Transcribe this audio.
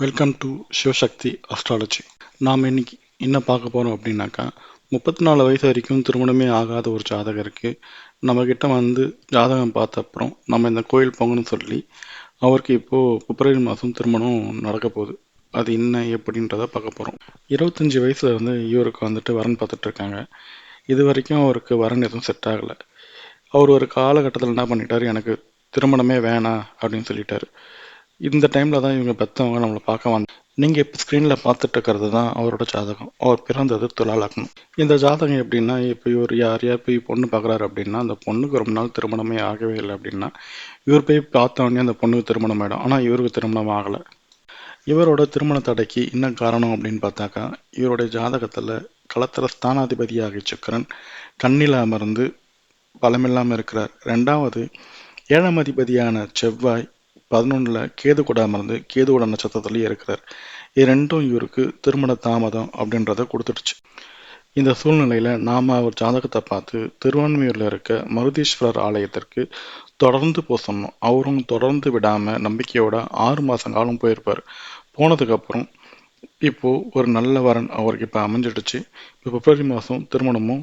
Welcome to Sivasakthi astrology. நாம் இன்னைக்கு என்ன பார்க்க போகிறோம் அப்படின்னாக்கா, 34 வயசு வரைக்கும் திருமணமே ஆகாத ஒரு ஜாதகருக்கு நம்மக்கிட்ட ஜாதகம் பார்த்த அப்புறம் நம்ம இந்த கோயில் போங்கன்னு சொல்லி அவருக்கு இப்போது பிப்ரவரி மாதம் திருமணம் நடக்க போகுது. அது என்ன எப்படின்றத பார்க்க போகிறோம். 25 வயசுல இவருக்கு வரன் பார்த்துட்ருக்காங்க. இது வரைக்கும் அவருக்கு வரன் எதுவும் செட் ஆகலை. அவர் ஒரு காலகட்டத்தில் என்ன பண்ணிட்டார், எனக்கு திருமணமே வேணாம் அப்படின்னு சொல்லிட்டாரு. இந்த டைமில் தான் இவங்க பெற்றவங்க நம்மளை பார்க்க நீங்கள் இப்போ ஸ்க்ரீனில் பார்த்துட்டு இருக்கிறது தான் அவரோட ஜாதகம். அவர் பிறந்தது துலா லக்னம். இந்த ஜாதகம் எப்படின்னா, இப்போ இவர் யாரையா போய் பொண்ணு பார்க்குறாரு அப்படின்னா, அந்த பொண்ணுக்கு ரொம்ப நாள் திருமணமே ஆகவே இல்லை அப்படின்னா, இவர் போய் பார்த்தவொடனே அந்த பொண்ணுக்கு திருமணம் ஆகிடும். ஆனால் இவருக்கு திருமணம் ஆகலை. இவரோட திருமண தடைக்கு என்ன காரணம் அப்படின்னு பார்த்தாக்கா, இவருடைய ஜாதகத்தில் களத்திர ஸ்தானாதிபதியாகிய சுக்கிரன் கண்ணில் அமர்ந்து பலமில்லாமல் இருக்கிறார். ரெண்டாவது, 7ஆம் அதிபதியான செவ்வாய் 11ல் கேது கூட அமர்ந்து கேதுவோட நட்சத்திரத்திலேயே இருக்கிறார். இது ரெண்டும் இவருக்கு திருமண தாமதம் அப்படின்றத கொடுத்துடுச்சு. இந்த சூழ்நிலையில் நாம் அவர் ஜாதகத்தை பார்த்து திருவான்மையூரில் இருக்க மருதீஸ்வரர் ஆலயத்திற்கு தொடர்ந்து போக சொன்னோம். அவரும் தொடர்ந்து விடாமல் நம்பிக்கையோட 6 மாதம் காலம் போயிருப்பார். போனதுக்கப்புறம் இப்போது ஒரு நல்ல வரன் அவருக்கு இப்போ அமைஞ்சிடுச்சு. இப்போ பிப்ரவரி மாதம் திருமணமும்